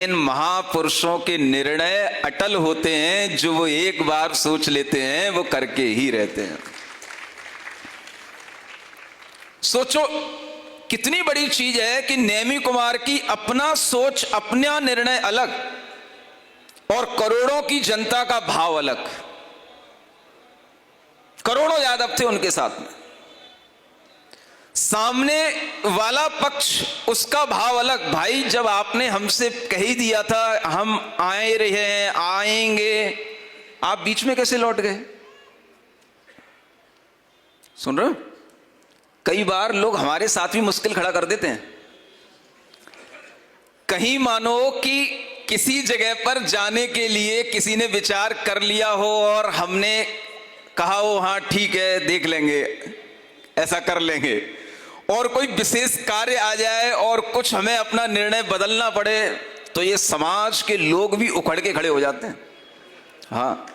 इन महापुरुषों के निर्णय अटल होते हैं, जो वो एक बार सोच लेते हैं वो करके ही रहते हैं। सोचो कितनी बड़ी चीज है कि नेमी कुमार की अपना सोच, अपना निर्णय अलग और करोड़ों की जनता का भाव अलग। करोड़ों यादव थे उनके साथ में, सामने वाला पक्ष उसका भाव अलग। भाई जब आपने हमसे कह ही दिया था हम आए रहे हैं, आएंगे, आप बीच में कैसे लौट गए? सुन रहे हो? कई बार लोग हमारे साथ भी मुश्किल खड़ा कर देते हैं। कहीं मानो कि किसी जगह पर जाने के लिए किसी ने विचार कर लिया हो और हमने कहा हो हाँ ठीक है देख लेंगे, ऐसा कर लेंगे, और कोई विशेष कार्य आ जाए और कुछ हमें अपना निर्णय बदलना पड़े तो ये समाज के लोग भी उखड़ के खड़े हो जाते हैं। हाँ,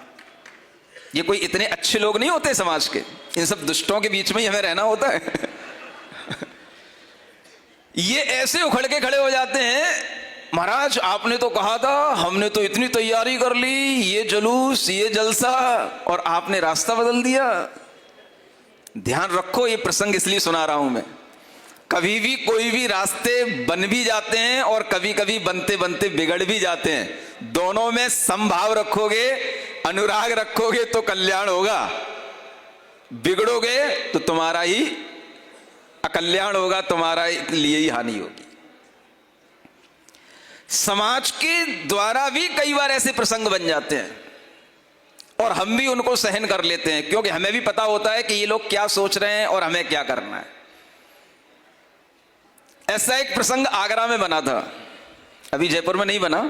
ये कोई इतने अच्छे लोग नहीं होते समाज के, इन सब दुष्टों के बीच में ही हमें रहना होता है। ये ऐसे उखड़ के खड़े हो जाते हैं, महाराज आपने तो कहा था, हमने तो इतनी तैयारी कर ली, ये जुलूस, ये जलसा, और आपने रास्ता बदल दिया। ध्यान रखो, ये प्रसंग इसलिए सुना रहा हूं मैं। कभी भी कोई भी रास्ते बन भी जाते हैं और कभी कभी बनते बनते बिगड़ भी जाते हैं। दोनों में समभाव रखोगे, अनुराग रखोगे तो कल्याण होगा, बिगड़ोगे तो तुम्हारा ही अकल्याण होगा, तुम्हारा लिए ही हानि होगी। समाज के द्वारा भी कई बार ऐसे प्रसंग बन जाते हैं और हम भी उनको सहन कर लेते हैं, क्योंकि हमें भी पता होता है कि ये लोग क्या सोच रहे हैं और हमें क्या करना है। ऐसा एक प्रसंग आगरा में बना था, अभी जयपुर में नहीं बना,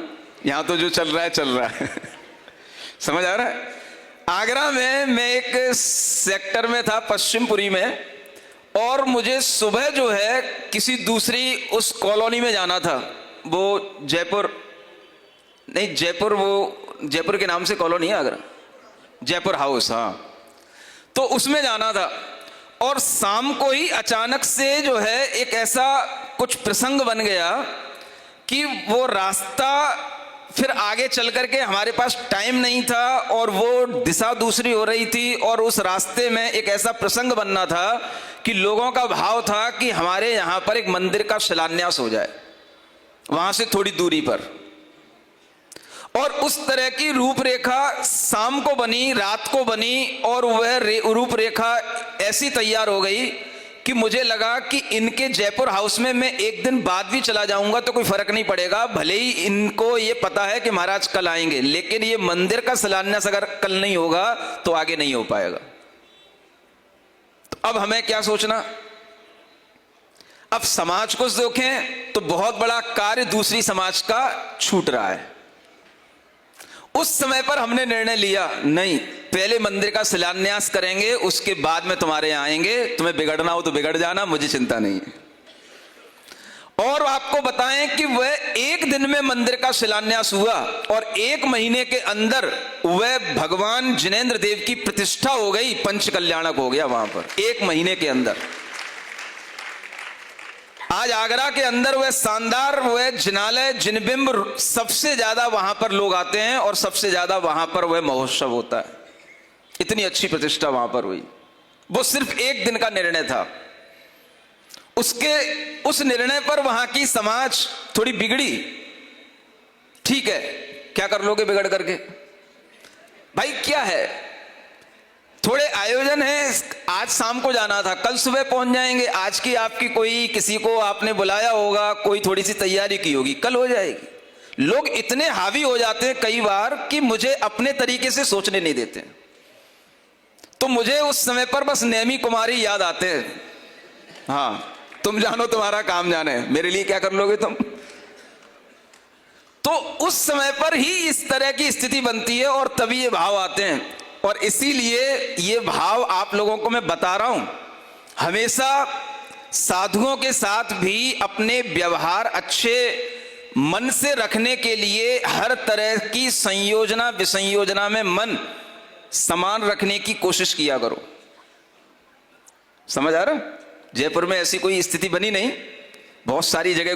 यहां तो जो चल रहा है चल रहा है। समझ आ रहा है? आगरा में मैं एक सेक्टर में था, पश्चिमपुरी में, और मुझे सुबह जो है किसी दूसरी उस कॉलोनी में जाना था। वो जयपुर नहीं, जयपुर वो जयपुर के नाम से कॉलोनी है आगरा, जयपुर हाउस, हाँ, तो उसमें जाना था। और शाम को ही अचानक से जो है एक ऐसा कुछ प्रसंग बन गया कि वो रास्ता फिर आगे चल करके हमारे पास टाइम नहीं था और वो दिशा दूसरी हो रही थी, और उस रास्ते में एक ऐसा प्रसंग बनना था कि लोगों का भाव था कि हमारे यहाँ पर एक मंदिर का शिलान्यास हो जाए, वहां से थोड़ी दूरी पर। और उस तरह की रूपरेखा शाम को बनी, रात को बनी, और वह रूपरेखा ऐसी तैयार हो गई कि मुझे लगा कि इनके जयपुर हाउस में मैं एक दिन बाद भी चला जाऊंगा तो कोई फर्क नहीं पड़ेगा, भले ही इनको ये पता है कि महाराज कल आएंगे, लेकिन ये मंदिर का शिलान्यास अगर कल नहीं होगा तो आगे नहीं हो पाएगा। तो अब हमें क्या सोचना? अब समाज को देखें तो बहुत बड़ा कार्य दूसरी समाज का छूट रहा है। उस समय पर हमने निर्णय लिया, नहीं, पहले मंदिर का शिलान्यास करेंगे, उसके बाद में तुम्हारे यहाँ आएंगे, तुम्हें बिगड़ना हो तो बिगड़ जाना, मुझे चिंता नहीं है। और आपको बताएं कि वह एक दिन में मंदिर का शिलान्यास हुआ और 1 महीने के अंदर वह भगवान जिनेंद्र देव की प्रतिष्ठा हो गई, पंच कल्याणक हो गया वहां पर 1 महीने के अंदर। आज आगरा के अंदर वह शानदार वह जिनालय, जिनबिंब, सबसे ज्यादा वहां पर लोग आते हैं और सबसे ज्यादा वहां पर वह महोत्सव होता है। इतनी अच्छी प्रतिष्ठा वहां पर हुई। वो सिर्फ 1 दिन का निर्णय था। उस निर्णय पर वहां की समाज थोड़ी बिगड़ी। ठीक है, क्या कर लोगे बिगड़ करके? भाई क्या है, थोड़े आयोजन है, आज शाम को जाना था, कल सुबह पहुंच जाएंगे, आज की आपकी कोई किसी को आपने बुलाया होगा, कोई थोड़ी सी तैयारी की होगी, कल हो जाएगी। लोग इतने हावी हो जाते हैं कई बार कि मुझे अपने तरीके से सोचने नहीं देते। तो मुझे उस समय पर बस नेमी कुमारी याद आते हैं। हाँ, तुम जानो तुम्हारा काम जाने, मेरे लिए क्या कर लोगे तुम? तो उस समय पर ही इस तरह की स्थिति बनती है और तभी ये भाव आते हैं। और इसीलिए ये भाव आप लोगों को मैं बता रहा हूं, हमेशा साधुओं के साथ भी अपने व्यवहार अच्छे मन से रखने के लिए हर तरह की संयोजना विसंयोजना में मन समान रखने की कोशिश किया करो। समझ आ रहा? जयपुर में ऐसी कोई स्थिति बनी नहीं, बहुत सारी जगह